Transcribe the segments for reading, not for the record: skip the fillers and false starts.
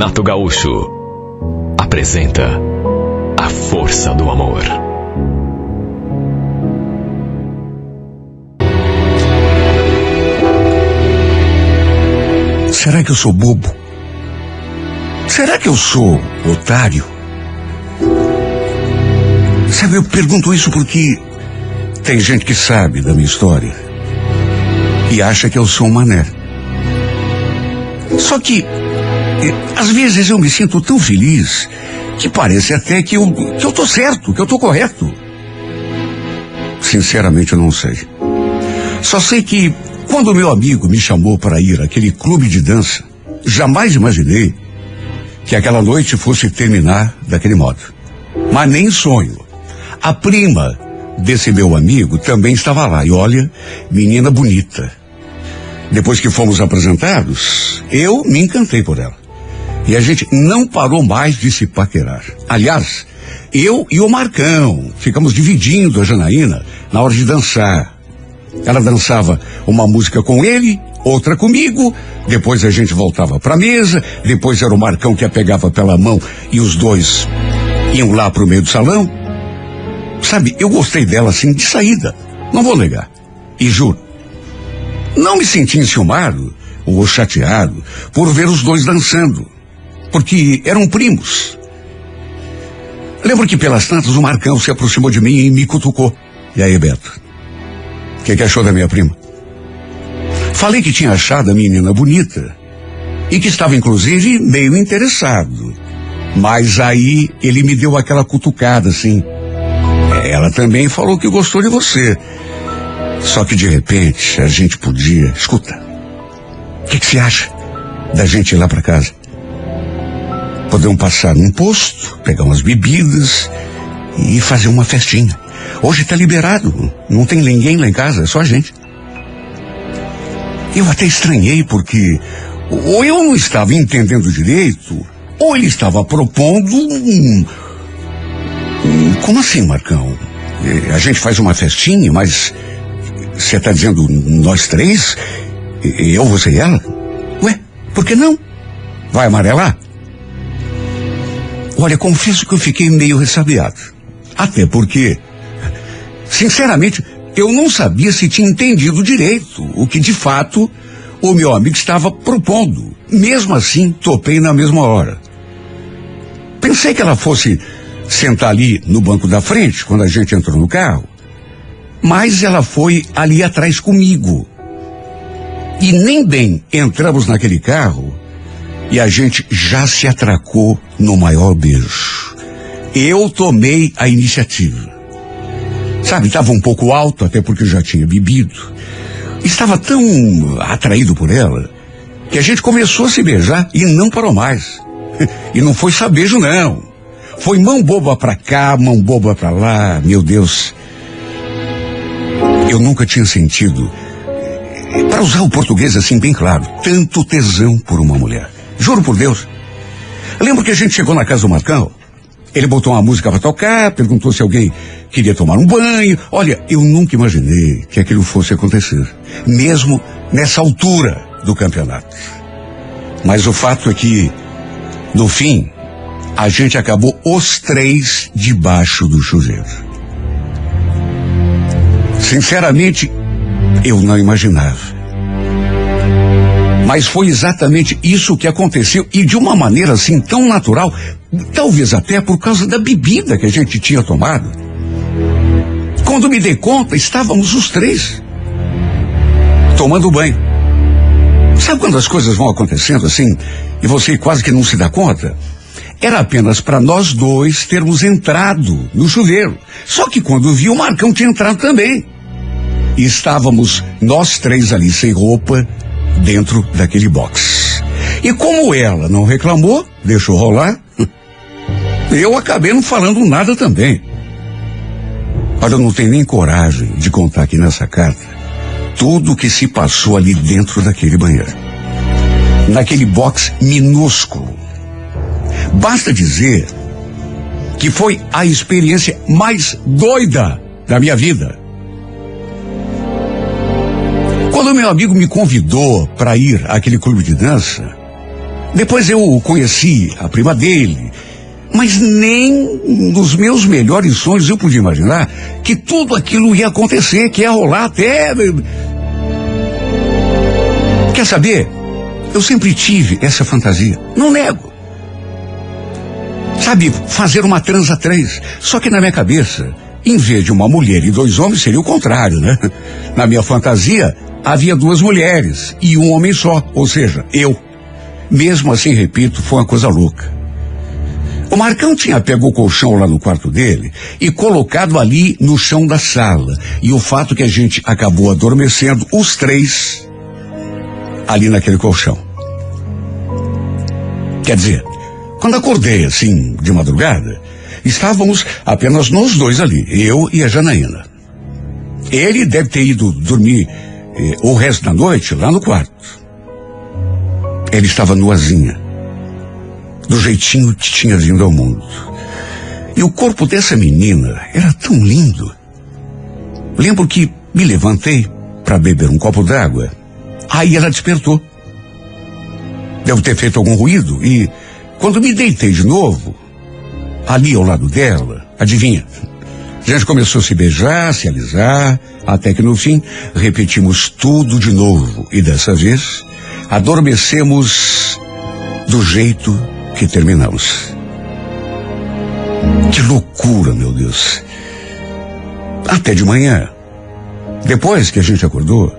Renato Gaúcho apresenta A Força do Amor. Será que eu sou bobo? Será que eu sou otário? Sabe, eu pergunto isso porque tem gente que sabe da minha história e acha que eu sou um mané. Só que, às vezes eu me sinto tão feliz que parece até que eu tô certo, que eu tô correto. Sinceramente, eu não sei. Só sei que quando meu amigo me chamou para ir àquele clube de dança, jamais imaginei que aquela noite fosse terminar daquele modo. Mas nem sonho. A prima desse meu amigo também estava lá. E olha, menina bonita. Depois que fomos apresentados, eu me encantei por ela. E a gente não parou mais de se paquerar. Aliás, eu e o Marcão ficamos dividindo a Janaína na hora de dançar. Ela dançava uma música com ele, outra comigo, depois a gente voltava pra mesa, depois era o Marcão que a pegava pela mão e os dois iam lá pro meio do salão. Sabe, eu gostei dela assim de saída, não vou negar. E juro, não me senti enciumado ou chateado por ver os dois dançando, porque eram primos. Lembro que pelas tantas o Marcão se aproximou de mim e me cutucou. E aí, Beto? O que achou da minha prima? Falei que tinha achado a menina bonita e que estava inclusive meio interessado. Mas aí ele me deu aquela cutucada assim. Ela também falou que gostou de você. Só que de repente a gente podia... Escuta, o que você acha da gente ir lá pra casa? Podemos passar num posto, pegar umas bebidas e fazer uma festinha. Hoje tá liberado, não tem ninguém lá em casa, é só a gente. Eu até estranhei porque ou eu não estava entendendo direito, ou ele estava propondo Como assim, Marcão? A gente faz uma festinha, mas você está dizendo nós três? Eu, você e ela? Ué, por que não? Vai amarelar? Olha, confesso que eu fiquei meio ressabiado. Até porque, sinceramente, eu não sabia se tinha entendido direito o que de fato o meu amigo estava propondo. Mesmo assim, topei na mesma hora. Pensei que ela fosse sentar ali no banco da frente quando a gente entrou no carro, mas ela foi ali atrás comigo. E nem bem entramos naquele carro e a gente já se atracou no maior beijo. Eu tomei a iniciativa. Sabe, estava um pouco alto, até porque já tinha bebido. Estava tão atraído por ela que a gente começou a se beijar e não parou mais. E não foi só beijo, não. Foi mão boba pra cá, mão boba pra lá, meu Deus. Eu nunca tinha sentido, para usar o português assim bem claro, tanto tesão por uma mulher. Juro por Deus. Eu lembro que a gente chegou na casa do Marcão, ele botou uma música pra tocar, perguntou se alguém queria tomar um banho. Olha, eu nunca imaginei que aquilo fosse acontecer, mesmo nessa altura do campeonato. Mas o fato é que, no fim, a gente acabou os três debaixo do chuveiro. Sinceramente, eu não imaginava. Mas foi exatamente isso que aconteceu e de uma maneira assim tão natural, talvez até por causa da bebida que a gente tinha tomado. Quando me dei conta, estávamos os três tomando banho. Sabe quando as coisas vão acontecendo assim e você quase que não se dá conta? Era apenas para nós dois termos entrado no chuveiro. Só que quando vi, o Marcão tinha entrado também. E estávamos nós três ali sem roupa dentro daquele box. E como ela não reclamou, deixou rolar, eu acabei não falando nada também. Olha, eu não tenho nem coragem de contar aqui nessa carta tudo o que se passou ali dentro daquele banheiro. Naquele box minúsculo. Basta dizer que foi a experiência mais doida da minha vida. Quando meu amigo me convidou para ir àquele clube de dança, Depois eu conheci a prima dele, mas nem nos meus melhores sonhos eu podia imaginar que tudo aquilo ia acontecer, que ia rolar até... Quer saber? Eu sempre tive essa fantasia, não nego. Sabe, fazer uma transa 3, só que na minha cabeça, em vez de uma mulher e 2 homens, seria o contrário, né? Na minha fantasia, havia 2 mulheres e um homem só, ou seja, eu. Mesmo assim, repito, foi uma coisa louca. O Marcão tinha pego o colchão lá no quarto dele e colocado ali no chão da sala. E o fato que a gente acabou adormecendo, os 3, ali naquele colchão. Quer dizer, quando acordei assim, de madrugada, estávamos apenas nós 2 ali, eu e a Janaína. Ele deve ter ido dormir o resto da noite lá no quarto. Ele estava nuazinha, do jeitinho que tinha vindo ao mundo. E o corpo dessa menina era tão lindo. Lembro que me levantei para beber um copo d'água. Aí ela despertou. Deve ter feito algum ruído e, quando me deitei de novo, ali ao lado dela, adivinha? A gente começou a se beijar, se alisar, até que no fim repetimos tudo de novo. E dessa vez adormecemos do jeito que terminamos. Que loucura, meu Deus. Até de manhã, depois que a gente acordou,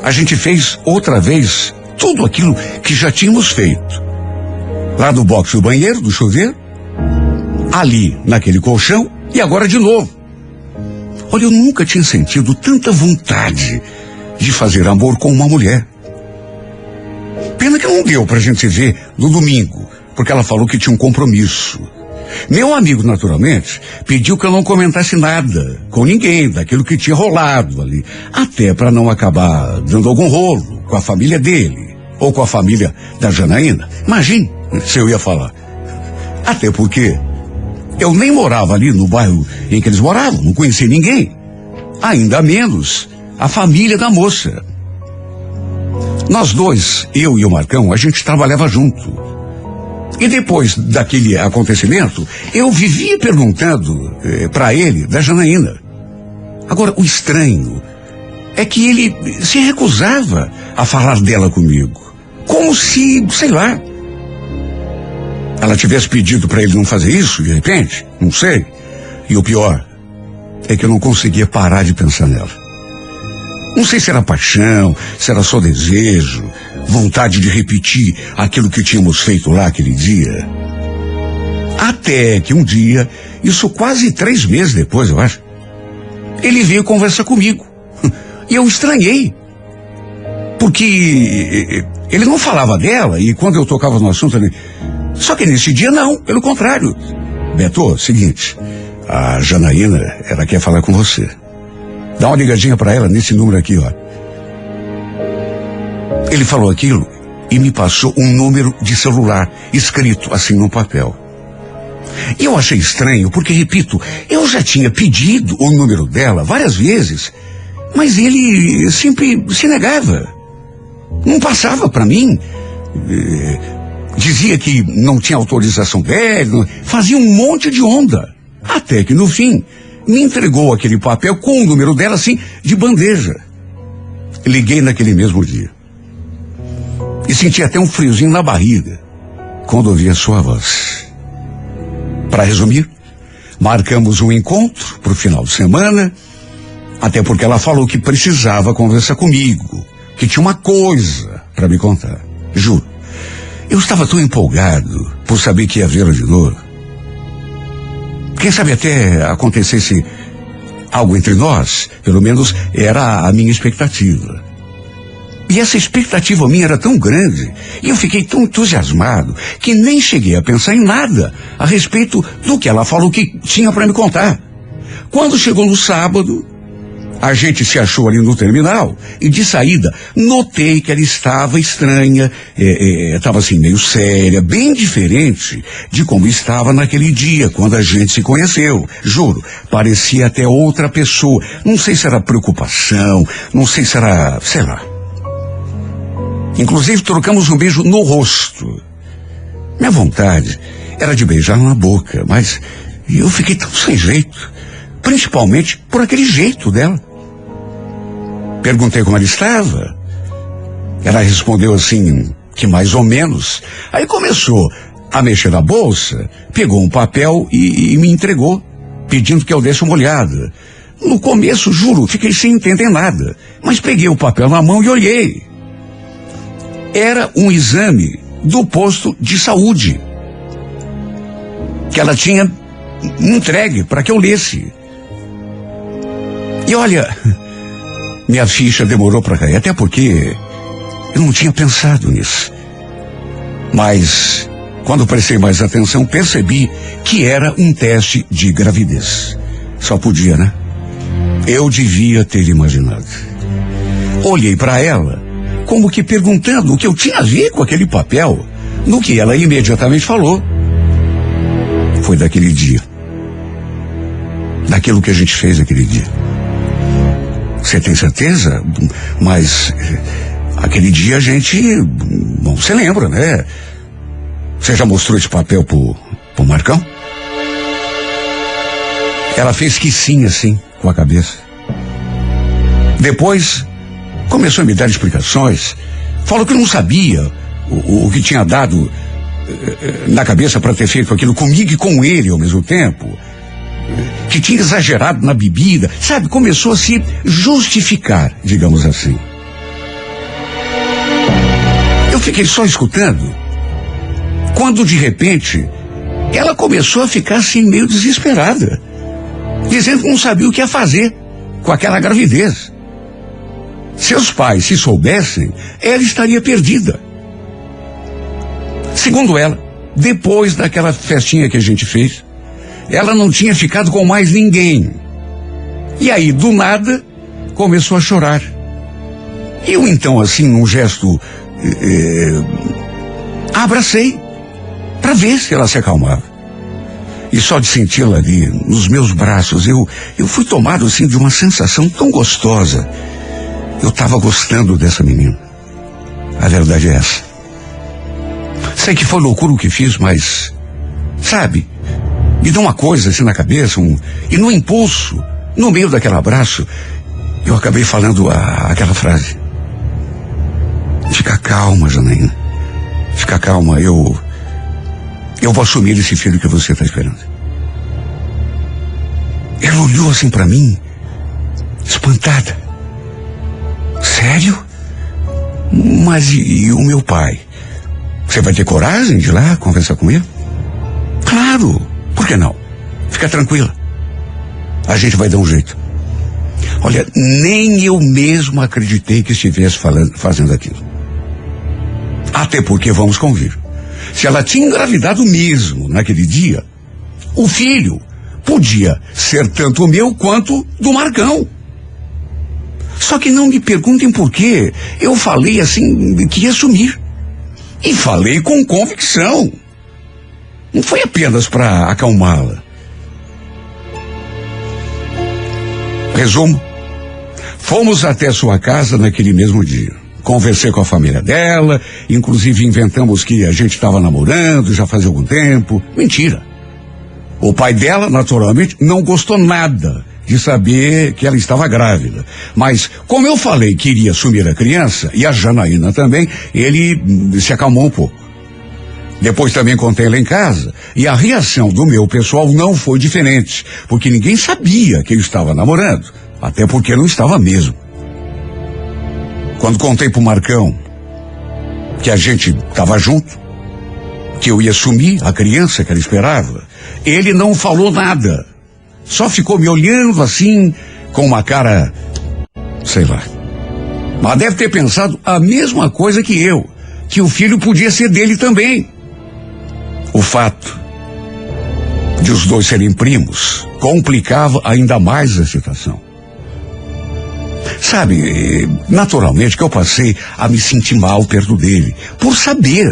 a gente fez outra vez tudo aquilo que já tínhamos feito. Lá no box do banheiro, do chuveiro, ali naquele colchão e agora de novo. Olha, eu nunca tinha sentido tanta vontade de fazer amor com uma mulher. Pena que não deu pra gente se ver no domingo, porque ela falou que tinha um compromisso. Meu amigo, naturalmente, pediu que eu não comentasse nada com ninguém daquilo que tinha rolado ali, até para não acabar dando algum rolo com a família dele, ou com a família da Janaína. Imagine se eu ia falar. Até porque eu nem morava ali no bairro em que eles moravam, não conhecia ninguém, ainda menos a família da moça. Nós 2, eu e o Marcão, a gente trabalhava junto. E depois daquele acontecimento, eu vivia perguntando para ele da Janaína. Agora, o estranho é que ele se recusava a falar dela comigo. Como se, sei lá, ela tivesse pedido para ele não fazer isso, de repente, não sei. E o pior é que eu não conseguia parar de pensar nela. Não sei se era paixão, se era só desejo, vontade de repetir aquilo que tínhamos feito lá aquele dia. Até que um dia, isso quase 3 meses depois, eu acho, ele veio conversar comigo. E eu estranhei. Porque ele não falava dela, e quando eu tocava no assunto, ele... Só que nesse dia não, pelo contrário. Beto, seguinte, a Janaína, ela quer falar com você. Dá uma ligadinha pra ela nesse número aqui, ó. Ele falou aquilo e me passou um número de celular escrito assim no papel. E eu achei estranho porque, repito, eu já tinha pedido o número dela várias vezes, mas ele sempre se negava. Não passava pra mim. Dizia que não tinha autorização dela, fazia um monte de onda. Até que no fim me entregou aquele papel com o número dela, assim, de bandeja. Liguei naquele mesmo dia. E senti até um friozinho na barriga quando ouvi a sua voz. Para resumir, marcamos um encontro para o final de semana, até porque ela falou que precisava conversar comigo, que tinha uma coisa para me contar. Juro, eu estava tão empolgado por saber que ia vê-la de novo. Quem sabe até acontecesse algo entre nós, pelo menos era a minha expectativa. E essa expectativa minha era tão grande, e eu fiquei tão entusiasmado, que nem cheguei a pensar em nada a respeito do que ela falou que tinha para me contar. Quando chegou no sábado, a gente se achou ali no terminal, e de saída, notei que ela estava estranha, estava assim meio séria, bem diferente de como estava naquele dia, quando a gente se conheceu. Juro, parecia até outra pessoa. Não sei se era preocupação, não sei se era, sei lá. Inclusive trocamos um beijo no rosto. Minha vontade era de beijar na boca, mas eu fiquei tão sem jeito, principalmente por aquele jeito dela. Perguntei como ela estava. Ela respondeu assim, que mais ou menos. Aí começou a mexer na bolsa, pegou um papel e me entregou, pedindo que eu desse uma olhada. No começo, juro, fiquei sem entender nada, mas peguei o papel na mão e olhei. Era um exame do posto de saúde que ela tinha entregue para que eu lesse. E olha, minha ficha demorou para cair, até porque eu não tinha pensado nisso. Mas, quando prestei mais atenção, percebi que era um teste de gravidez. Só podia, né? Eu devia ter imaginado. Olhei para ela, como que perguntando o que eu tinha a ver com aquele papel, no que ela imediatamente falou. Foi daquele dia. Daquilo que a gente fez aquele dia. Você tem certeza? Mas aquele dia a gente... Bom, você lembra, né? Você já mostrou esse papel pro Marcão? Ela fez que sim, assim, com a cabeça. Depois, começou a me dar explicações. Falou que não sabia o que tinha dado na cabeça para ter feito aquilo comigo e com ele ao mesmo tempo. Que tinha exagerado na bebida. Sabe, começou a se justificar, digamos assim. Eu fiquei só escutando, quando de repente ela começou a ficar assim meio desesperada, dizendo que não sabia o que ia fazer com aquela gravidez. Seus pais, se soubessem, ela estaria perdida. Segundo ela, depois daquela festinha que a gente fez, ela não tinha ficado com mais ninguém. E aí, do nada, começou a chorar. Eu então, assim, num gesto, abracei, para ver se ela se acalmava. E só de senti-la ali, nos meus braços, eu fui tomado, assim, de uma sensação tão gostosa. Eu estava gostando dessa menina. A verdade é essa. Sei que foi loucura o que fiz, mas, sabe, me deu uma coisa assim na cabeça, e no impulso, no meio daquele abraço, eu acabei falando aquela frase. Fica calma, Janaína. Fica calma, eu vou assumir esse filho que você está esperando. Ela olhou assim para mim, espantada. Sério? Mas e o meu pai? Você vai ter coragem de ir lá conversar com ele? Claro, por que não? Fica tranquila. A gente vai dar um jeito. Olha, nem eu mesmo acreditei que estivesse fazendo aquilo. Até porque, vamos convir, se ela tinha engravidado mesmo naquele dia, o filho podia ser tanto meu quanto do Marcão. Só que não me perguntem por quê. Eu falei assim que ia sumir. E falei com convicção. Não foi apenas para acalmá-la. Resumo. Fomos até sua casa naquele mesmo dia. Conversei com a família dela, inclusive inventamos que a gente estava namorando já fazia algum tempo. Mentira. O pai dela, naturalmente, não gostou nada de saber que ela estava grávida. Mas, como eu falei que iria assumir a criança, e a Janaína também, ele se acalmou um pouco. Depois também contei lá em casa, e a reação do meu pessoal não foi diferente, porque ninguém sabia que eu estava namorando, até porque não estava mesmo. Quando contei pro Marcão que a gente estava junto, que eu ia assumir a criança que ela esperava, ele não falou nada. Só ficou me olhando assim, com uma cara, sei lá. Mas deve ter pensado a mesma coisa que eu, que o filho podia ser dele também. O fato de os dois serem primos complicava ainda mais a situação. Sabe, naturalmente que eu passei a me sentir mal perto dele, por saber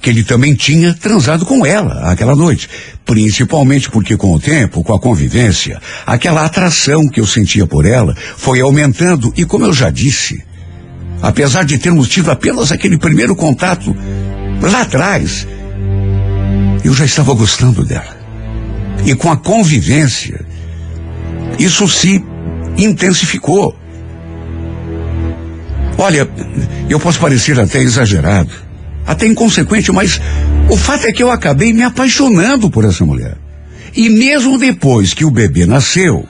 que ele também tinha transado com ela aquela noite. Principalmente porque com o tempo, com a convivência, aquela atração que eu sentia por ela foi aumentando e, como eu já disse, apesar de termos tido apenas aquele primeiro contato lá atrás, eu já estava gostando dela. E com a convivência, isso se intensificou. Olha, eu posso parecer até exagerado, até inconsequente, mas o fato é que eu acabei me apaixonando por essa mulher. E mesmo depois que o bebê nasceu,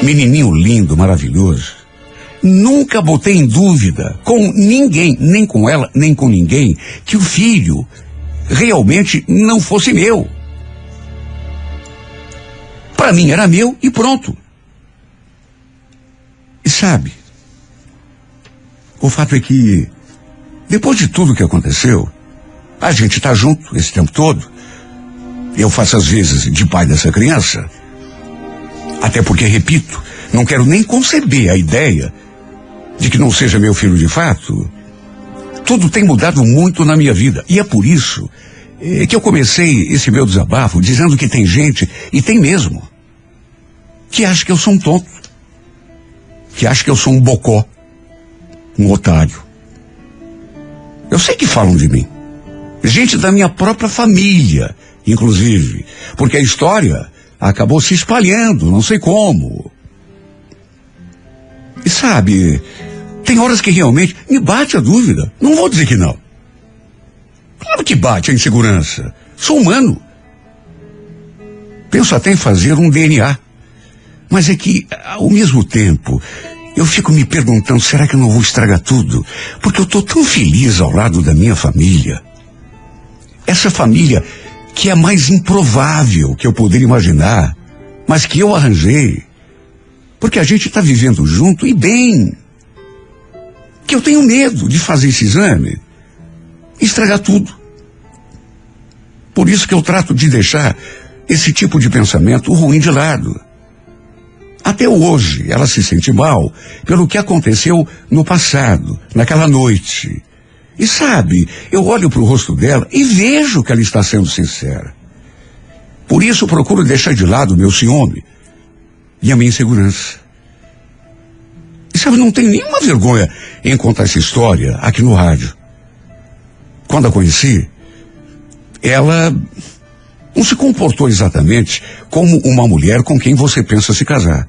menininho lindo, maravilhoso, nunca botei em dúvida com ninguém, nem com ela, nem com ninguém, que o filho realmente não fosse meu. Para mim era meu e pronto. E sabe, o fato é que, depois de tudo que aconteceu, a gente tá junto esse tempo todo. Eu faço às vezes de pai dessa criança. Até porque, repito, não quero nem conceber a ideia de que não seja meu filho de fato. Tudo tem mudado muito na minha vida. E é por isso que eu comecei esse meu desabafo dizendo que tem gente, e tem mesmo, que acha que eu sou um tonto, que acha que eu sou um bocó, um otário. Eu sei que falam de mim. Gente da minha própria família, inclusive, porque a história acabou se espalhando, não sei como. E sabe, tem horas que realmente me bate a dúvida. Não vou dizer que não. Claro que bate a insegurança. Sou humano. Penso até em fazer um DNA. Mas é que, ao mesmo tempo, eu fico me perguntando, será que eu não vou estragar tudo? Porque eu estou tão feliz ao lado da minha família. Essa família que é a mais improvável que eu poderia imaginar, mas que eu arranjei. Porque a gente está vivendo junto e bem. Que eu tenho medo de fazer esse exame e estragar tudo. Por isso que eu trato de deixar esse tipo de pensamento ruim de lado. Até hoje, ela se sente mal pelo que aconteceu no passado, naquela noite. E sabe, eu olho para o rosto dela e vejo que ela está sendo sincera. Por isso procuro deixar de lado o meu ciúme e a minha insegurança. E sabe, não tenho nenhuma vergonha em contar essa história aqui no rádio. Quando a conheci, ela não se comportou exatamente como uma mulher com quem você pensa se casar.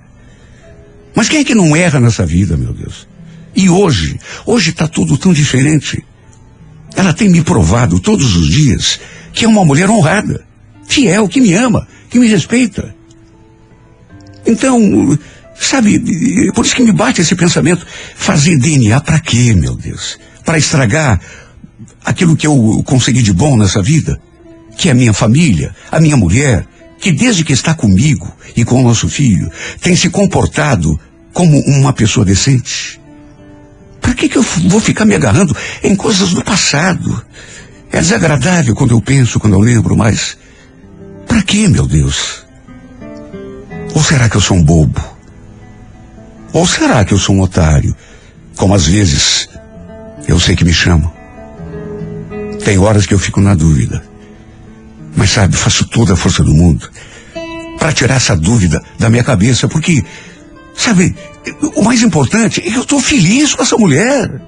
Mas quem é que não erra nessa vida, meu Deus? E hoje está tudo tão diferente. Ela tem me provado todos os dias que é uma mulher honrada, fiel, que me ama, que me respeita. Então, sabe, por isso que me bate esse pensamento, fazer DNA pra quê, meu Deus? Para estragar aquilo que eu consegui de bom nessa vida, que é a minha família, a minha mulher, que desde que está comigo e com o nosso filho, tem se comportado como uma pessoa decente. Para que eu vou ficar me agarrando em coisas do passado? É desagradável quando eu penso, quando eu lembro, mas para que, meu Deus? Ou será que eu sou um bobo? Ou será que eu sou um otário? Como às vezes eu sei que me chamam. Tem horas que eu fico na dúvida. Mas sabe, faço toda a força do mundo para tirar essa dúvida da minha cabeça, porque, sabe, o mais importante é que eu estou feliz com essa mulher.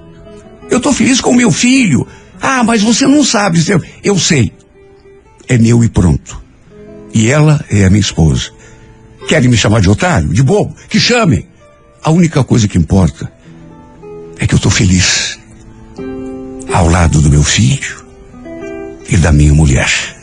Eu estou feliz com o meu filho. Ah, mas você não sabe. Eu sei. É meu e pronto. E ela é a minha esposa. Querem me chamar de otário, de bobo? Que chamem. A única coisa que importa é que eu estou feliz ao lado do meu filho e da minha mulher.